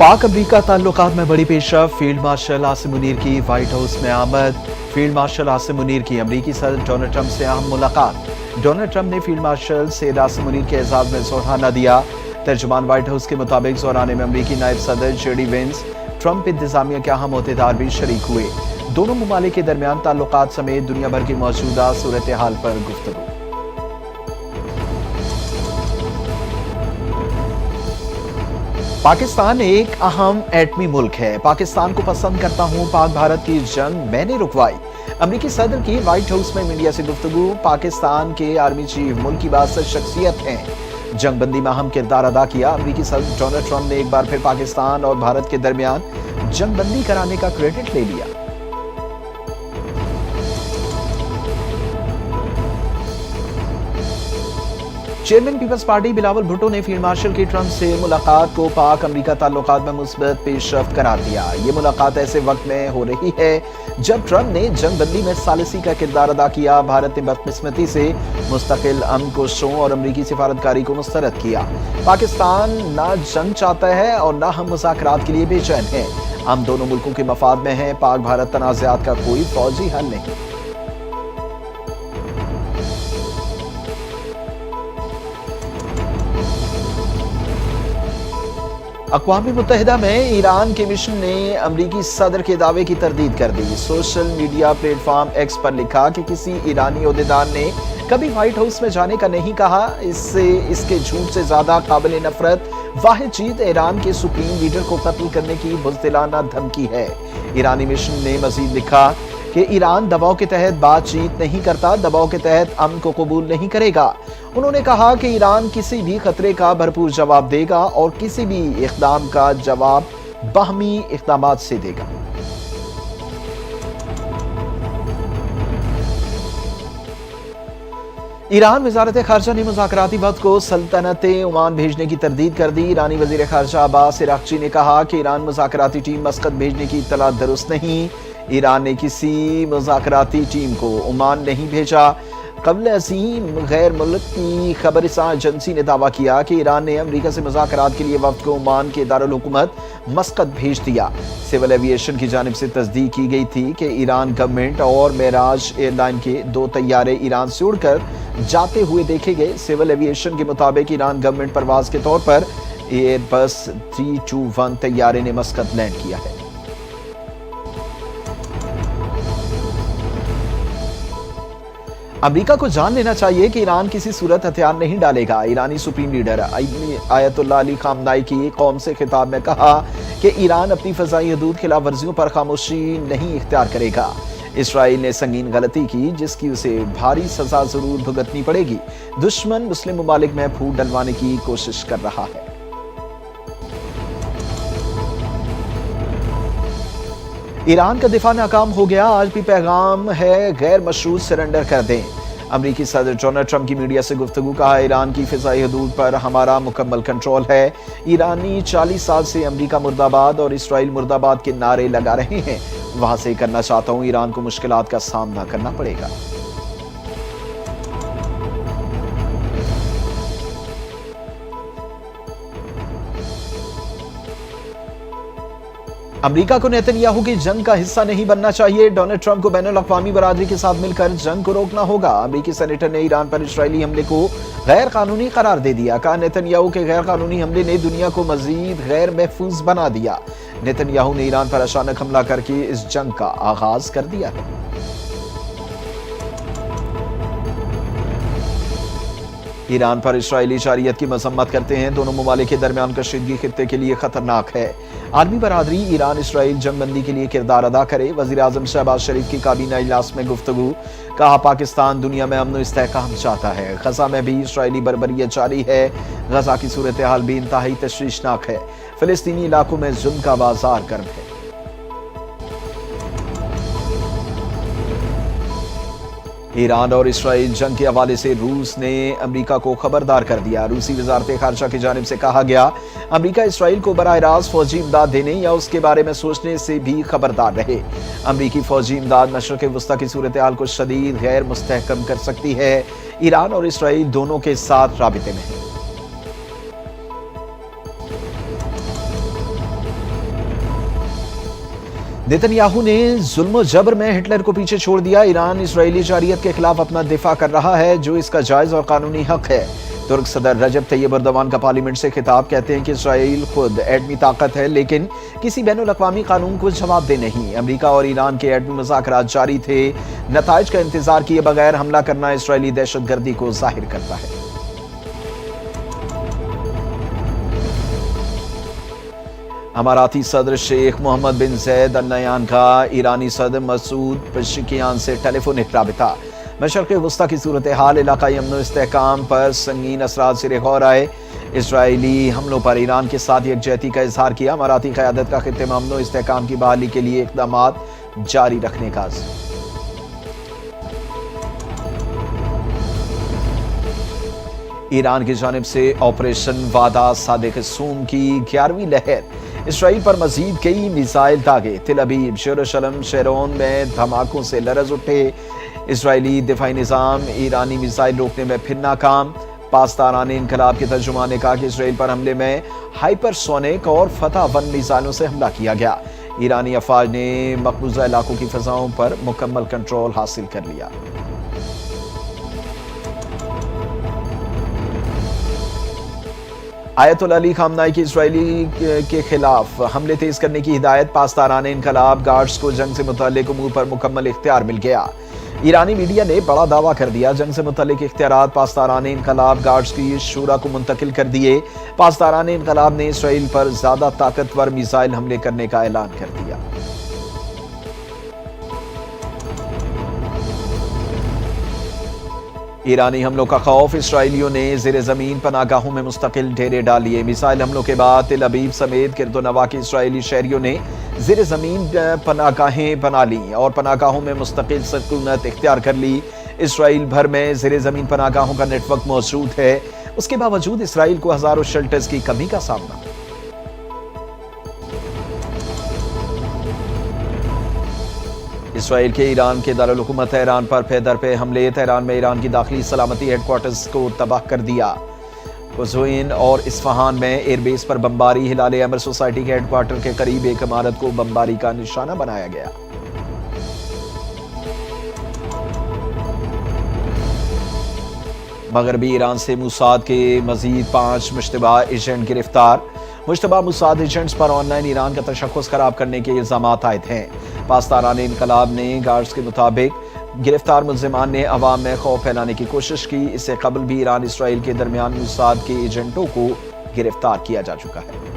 पाक अमरीका ताल्लुकात में बड़ी पेशरफ। फील्ड मार्शल आसिम मुनीर की व्हाइट हाउस में आमद। फील्ड मार्शल आसिम मुनीर की अमरीकी सदर डोनाल्ड ट्रंप से अहम मुलाकात। डोनाल्ड ट्रंप ने फील्ड मार्शल सैयद आसिम मुनीर के एजाज में जोराना दिया। तर्जुमान व्हाइट हाउस के मुताबिक जोराने में अमरीकी नायब सदर जेडी वेंस, ट्रंप इंतजामिया के अहम अहदेदार भी शरीक हुए। दोनों ममालिक के दरमियान ताल्लुकात समेत दुनिया भर की मौजूदा सूरत हाल पर गुफ्तगू। पाकिस्तान एक अहम एटमी मुल्क है। पाकिस्तान को पसंद करता हूं। पाक भारत की जंग मैंने रुकवाई। अमरीकी सदर की व्हाइट हाउस में मीडिया से गुफ्तगू। पाकिस्तान के आर्मी चीफ मुल्क की बासत शख्सियत हैं। जंगबंदी में अहम किरदार अदा किया। अमरीकी सदर डोनाल्ड ट्रंप ने एक बार फिर पाकिस्तान और भारत के दरमियान जंगबंदी कराने का क्रेडिट ले लिया। Chairman Peoples Party Bilawal Bhutto ने फील्ड मार्शल की ट्रंप से मुलाकात को पाक अमरीका ताल्लुकात में मुस्बत पेशरफ्त करार दिया। ये मुलाकात ऐसे वक्त में हो रही है जब ट्रंप ने जंगबंदी में सालिसी का किरदार अदा किया। भारत ने बदकिस्मती से मुस्तकिल अमन कोशिशों और अमरीकी सिफारतकारी को मुस्तरद किया। पाकिस्तान ना जंग चाहता है और ना हम मुज़ाकरात के लिए बेचैन हैं। हम दोनों मुल्कों के मफाद में हैं। पाक भारत तनाज़ात का कोई फौजी हल नहीं। अक़वाम मुत्तहिदा में ईरान के मिशन ने अमरीकी सदर के दावे की तरदीद कर दी। सोशल मीडिया प्लेटफॉर्म एक्स पर लिखा कि किसी ईरानी ओहदेदार ने कभी व्हाइट हाउस में जाने का नहीं कहा। इससे इसके झूठ से ज्यादा काबिल नफरत वाहिद चीज ईरान के सुप्रीम लीडर को कत्ल करने की बुज़दिलाना धमकी है। ईरानी मिशन ने मजीद लिखा कि ईरान दबाव के तहत बातचीत नहीं करता, दबाव के तहत अमन को कबूल नहीं करेगा। उन्होंने कहा कि ईरान किसी भी खतरे का भरपूर जवाब देगा और किसी भी इक़दाम का जवाब बाहमी इक़दामात से देगा। ईरान वज़ारत ख़ारजा ने मुज़ाकराती वक्त को सल्तनत ओमान भेजने की तरदीद कर दी। ईरानी वज़ीर ख़ारजा अब्बास इराक़ची ने कहा कि ईरान मुज़ाकराती टीम मस्कत भेजने की इत्तला दुरुस्त नहीं। ईरान ने किसी मुज़ाकराती टीम को ओमान नहीं भेजा। क़ब्ल अज़ीम गैर मुल्क की खबरसां एजेंसी ने दावा किया कि ईरान ने अमरीका से मुज़ाकरात के लिए वफ़द को ओमान के दारुल हुकूमत मस्कत भेज दिया। सिविल एविएशन की जानिब से तस्दीक की गई थी कि ईरान गवर्नमेंट और मेराज एयरलाइन के 2 तैयारे ईरान से उड़कर जाते हुए देखे गए। सिविल एविएशन के मुताबिक ईरान गवर्नमेंट परवाज के तौर पर एयरबस 321 तैयारे ने मस्कत लैंड किया है। अमरीका को जान लेना चाहिए कि ईरान किसी सूरत हथियार नहीं डालेगा। ईरानी supreme leader Ayatollah Ali Khamenei की कौम से खिताब में कहा कि ईरान अपनी फ़ज़ाई हदूद खिलाफ वर्जियों पर खामोशी नहीं इख्तियार करेगा। इसराइल ने संगीन गलती की जिसकी उसे भारी सजा जरूर भुगतनी पड़ेगी। दुश्मन मुस्लिम ममालिक में फूट डलवाने की कोशिश कर रहा है। ईरान का दिफा नाकाम हो गया। आज भी पैगाम है गैर मशरूत सरेंडर कर दें। अमरीकी सदर डोनाल्ड ट्रंप की मीडिया से गुफ्तगू। कहा ईरान की फिजाई हदूद पर हमारा मुकम्मल कंट्रोल है। ईरानी 40 साल से अमरीका मुर्दाबाद और इसराइल मुर्दाबाद के नारे लगा रहे हैं। वहां से करना चाहता हूं, ईरान को मुश्किलात का सामना करना पड़ेगा। अमरीका को नेतन्याहू की जंग का हिस्सा नहीं बनना चाहिए। डोनाल्ड ट्रंप को बैनुल अक़वामी बरादरी के साथ मिलकर जंग को रोकना होगा। अमरीकी सेनेटर ने ईरान पर इस्राएली हमले को गैर कानूनी करार दे दिया। कहा नेतन्याहू के गैर कानूनी हमले ने दुनिया को मजीद गैर महफूज बना दिया। नेतन्याहू ने ईरान पर अचानक हमला करके इस जंग का आगाज कर दिया है। ईरान पर इस्राएली जारियत की मजम्मत करते हैं। दोनों ममालिक के दरमियान कशीदगी खित्ते के लिए खतरनाक है। आलमी बरादरी ईरान इसराइल जंगबंदी के लिए किरदार अदा करे। वज़ीर आज़म शहबाज शरीफ की काबीना इजलास में गुफ्तगू। कहा पाकिस्तान दुनिया में अमन इस्तेहकाम चाहता है। गजा में भी इसराइली बर्बरियत जारी है। गजा की सूरत हाल भी इंतहाई तशवीशनाक है। फिलिस्तीनी इलाकों में जुल्म का बाजार गर्म है। ईरान और इसराइल जंग के हवाले से रूस ने अमरीका को खबरदार कर दिया। रूसी वजारत खारजा की जानिब से कहा गया अमरीका इसराइल को बराह रास्त फौजी इमदाद देने या उसके बारे में सोचने से भी खबरदार रहे। अमरीकी फौजी इमदाद मशरक़ वस्ता की सूरत हाल को शदीद गैर मुस्तहकम कर सकती है। ईरान और इसराइल दोनों के साथ राबिते में है। नेतन्याहू ने जुल्म जबर में हिटलर को पीछे छोड़ दिया। ईरान इसराइली जारियत के खिलाफ अपना दिफा कर रहा है, जो इसका जायज और कानूनी हक है। तुर्क सदर रजब तैयब एर्दोगान का पार्लियामेंट से खिताब। कहते हैं कि इसराइल खुद एटमी ताकत है, लेकिन किसी बैनुल अक़वामी कानून को जवाब दे नहीं। अमेरिका और ईरान के एटमी मुज़ाकरात जारी थे। नताइज का इंतजार किए बगैर हमला करना इसराइली दहशतगर्दी को जाहिर करता है। अमाराती सदर शेख मोहम्मद बिन जैद अल नहयान का ईरानी सदर मसूद पेज़ेश्कियान से टेलीफोनिक राबिता। मशरक़ वस्ता की सूरत हाल, इलाकाई अमन इस्तेहकाम पर संगीन असरात सिरे गौर आए। इसराइली हमलों पर ईरान के साथ यकजहती का इजहार किया। अमाराती क़यादत का खित्ते में अमन इस्तेहकाम की बहाली के लिए इक़दामात जारी रखने का अज़्म। ईरान की जानिब से ऑपरेशन वादा सादिक सूम की 11वीं लहर। इसराइल पर मजीद कई मिसाइल दागे। तिल अबीब, यरूशलेम, शेरोन में धमाकों से लरज़ उठे। इसराइली दिफाई निज़ाम ईरानी मिसाइल रोकने में फिर नाकाम। पासदारान इनकलाब के तर्जुमान ने कहा कि इसराइल पर हमले में हाइपरसोनिक और फतह 1 मिसाइलों से हमला किया गया। ईरानी अफवाज ने मकबूजा इलाकों की फ़ज़ाओं पर मुकम्मल कंट्रोल हासिल कर लिया। आयतुल्लाह अली खामनाई की इसराइली के खिलाफ हमले तेज करने की हिदायत। पासदारान इनकलाब गार्ड्स को जंग से मुतल्लिक उमूर पर मुकम्मल इख्तियार मिल गया। ईरानी मीडिया ने बड़ा दावा कर दिया, जंग से मुतल्लिक इख्तियारात पासदारान इनकलाब गार्ड्स की शूरा को मुंतकिल कर दिए। पासदारान इनकलाब ने इसराइल पर ज्यादा ताकतवर मिसाइल हमले करने का ऐलान कर दिया। ईरानी हमलों का खौफ। इसराइलियों ने ज़ेरे ज़मीन पनागाहों में मुस्तकिल डेरे डाल लिए। मिसाइल हमलों के बाद तिल अबीब समेत गिरदोनवा के इसराइली शहरियों ने ज़ेरे ज़मीन पनागाहें बना ली और पनागाहों में मुस्तकिल सकूनत इख्तियार कर ली। इसराइल भर में ज़ेरे ज़मीन पनागाहों का नेटवर्क मौजूद है। उसके बावजूद इसराइल को हज़ारों शेल्टर्स की कमी का सामना। इसराइल के ईरान के दारुल हुकूमत तेहरान पर पे दर पे हमले। तेहरान में ईरान की दाखिली सलामती हेडक्वार्टर्स को तबाह कर दिया। कुज़ुइन और इस्फहान में एयरबेस पर बमबारी। हिलाल अमर सोसाइटी के हेडक्वार्टर के करीब एक इमारत को बमबारी का निशाना बनाया गया। मगरबी ईरान से मुसाद के मजीद 5 मुश्तबा एजेंट गिरफ्तार। मुश्तबा मुसाद एजेंट्स पर ऑनलाइन ईरान का तशख्खुस खराब करने के इल्जामात आयद हैं। पासदारान इनकलाब ने गार्ड्स के मुताबिक गिरफ्तार मुल्जिमान ने अवाम में खौफ फैलाने की कोशिश की। इससे कबल भी ईरान इसराइल के दरमियान मुसाद के एजेंटों को गिरफ्तार किया जा चुका है।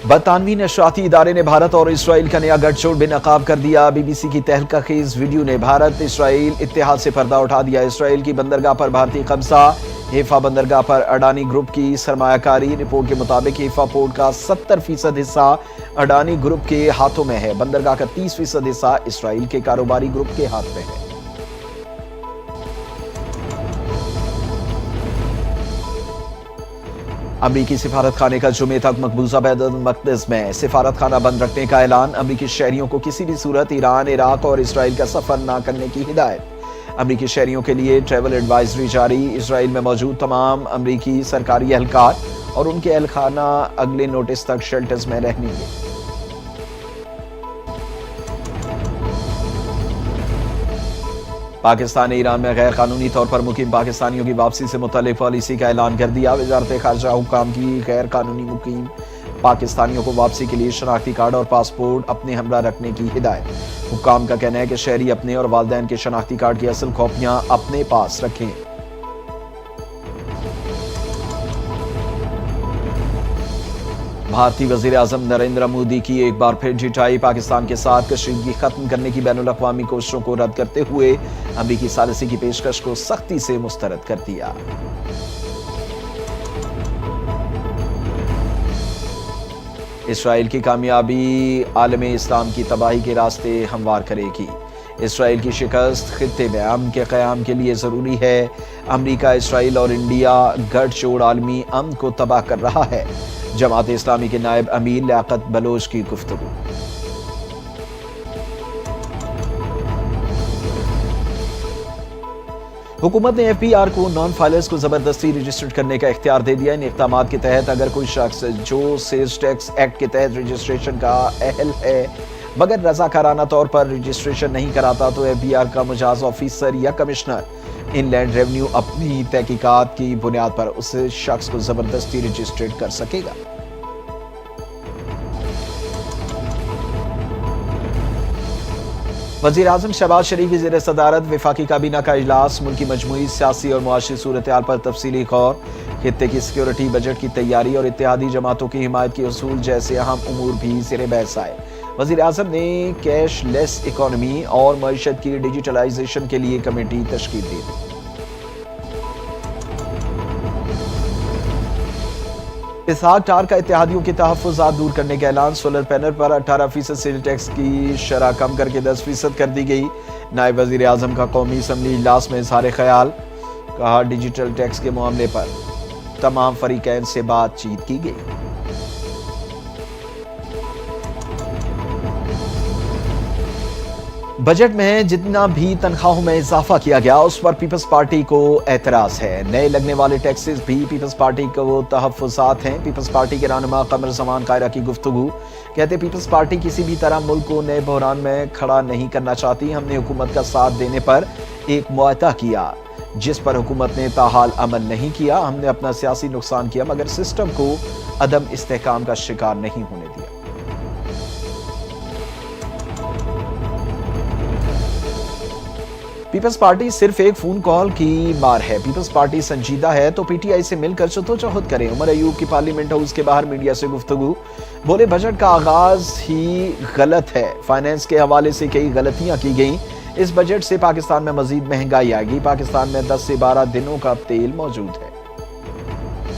बरतानवी नशराती इदारे ने भारत और इसराइल का नया गठजोड़ बेनकाब कर दिया। बीबीसी की तहलकाखेज वीडियो ने भारत इसराइल इत्तेहाद से पर्दा उठा दिया। इसराइल की बंदरगाह पर भारतीय कब्जा। हेफा बंदरगाह पर अडानी ग्रुप की सरमायाकारी। रिपोर्ट के मुताबिक हेफा पोर्ट का 70% हिस्सा अडानी ग्रुप के हाथों में है। बंदरगाह का 30% हिस्सा इसराइल के कारोबारी ग्रुप के हाथ में है। अमरीकी सिफारत खाने का जुमे तक मकबूजा बैतुल मक़दिस में सिफारत खाना बंद रखने का ऐलान। अमरीकी शहरियों को किसी भी सूरत ईरान, इराक और इसराइल का सफर न करने की हिदायत। अमरीकी शहरियों के लिए ट्रैवल एडवाइजरी जारी। इसराइल में मौजूद तमाम अमरीकी सरकारी एहलकार और उनके एहलखाना अगले नोटिस तक शेल्टर्स में रहेंगे। पाकिस्तान ने ईरान में गैर कानूनी तौर पर मुकीम पाकिस्तानियों की वापसी से मुतल्लिक पॉलिसी का ऐलान कर दिया। वज़ारत ख़ारजा हुक्काम की गैर कानूनी मुकीम पाकिस्तानियों को वापसी के लिए शनाख्ती कार्ड और पासपोर्ट अपने हमरा रखने की हिदायत। हुक्काम का कहना है कि शहरी अपने और वालिदैन के शनाख्ती कार्ड की असल कॉपियां अपने पास रखें। भारतीय वज़ीर आज़म नरेंद्र मोदी की एक बार फिर जिटाई। पाकिस्तान के साथ कशीदगी खत्म करने की बैनुल अक़वामी कोशिशों को रद्द करते हुए अमरीकी सालिसी की पेशकश को सख्ती से मुस्तरद कर दिया। इसराइल की कामयाबी आलमे इस्लाम की तबाही के रास्ते हमवार करेगी। इसराइल की शिकस्त खित्ते में अमन के क़याम के लिए ज़रूरी है। अमरीका, इसराइल और इंडिया गठजोड़ आलमी अमन को तबाह कर रहा है। जमात इस्लामी के नायब अमीर लियाकत बलोच की गुफ्तगू। हुकूमत ने एफबीआर को नॉन फाइलर्स को जबरदस्ती रजिस्टर्ड करने का इख्तियार दे दिया। इन इक़दामात के तहत अगर कोई शख्स जो सेल्स टैक्स एक्ट के तहत रजिस्ट्रेशन का अहल है मगर रजाकाराना तौर पर रजिस्ट्रेशन नहीं कराता तो एफबीआर का मुजाज ऑफिसर या कमिश्नर इनलैंड रेवेन्यू अपनी तहकीकात की बुनियाद पर उस शख्स को जबरदस्ती रजिस्ट्रेड कर सकेगा। वज़ीर आज़म शहबाज शरीफ की ज़ेर सदारत वफाकी काबीना का इजलास। मुल्की मजमूई सियासी और मुआशी सूरत हाल पर तफसीली गौर। खित्ते की सिक्योरिटी, बजट की तैयारी और इत्तेहादी जमातों की हिमायत के उसूल जैसे अहम उमूर भी ज़ेर बहस आए। वज़ीर आज़म ने कैशलेस इकॉनमी और मईशत की डिजिटलाइजेशन के लिए कमेटी तश्कील दी। इसहाक डार का इत्तेहादियों के तहफ़्फ़ुज़ात दूर करने का ऐलान। सोलर पैनल पर 18% सेल टैक्स की शरह कम करके 10% कर दी गई। नायब वज़ीर आज़म का कौमी असम्बली इजलास में इज़हार ख्याल। कहा डिजिटल टैक्स के मामले पर तमाम फरीकैन से बातचीत की गई। बजट में जितना भी तनख्वाहों में इजाफा किया गया उस पर पीपल्स पार्टी को एतराज है। नए लगने वाले टैक्सेस भी पीपल्स पार्टी को तहफ़्फ़ुज़ात हैं। पीपल्स पार्टी के रहनुमा कमर ज़मान कायरा की गुफ्तगू। कहते पीपल्स पार्टी किसी भी तरह मुल्क को नए बहरान में खड़ा नहीं करना चाहती। हमने हुकूमत का साथ देने पर एक मुआहदा किया जिस पर हुकूमत ने ताहाल अमल नहीं किया। हमने अपना सियासी नुकसान किया मगर सिस्टम को अदम इस्तेहकाम का शिकार नहीं होने दिया। पीपल्स पार्टी सिर्फ एक फोन कॉल की मार है। पीपल्स पार्टी संजीदा है तो पीटीआई से मिलकर जद्दोजहद करें। उमर अयूब की पार्लियामेंट हाउस के बाहर मीडिया से गुफ्तगू। बोले बजट का आगाज ही गलत है। फाइनेंस के हवाले से कई गलतियां की गई। इस बजट से पाकिस्तान में मजीद महंगाई आएगी। पाकिस्तान में 10 से 12 दिनों का तेल मौजूद है।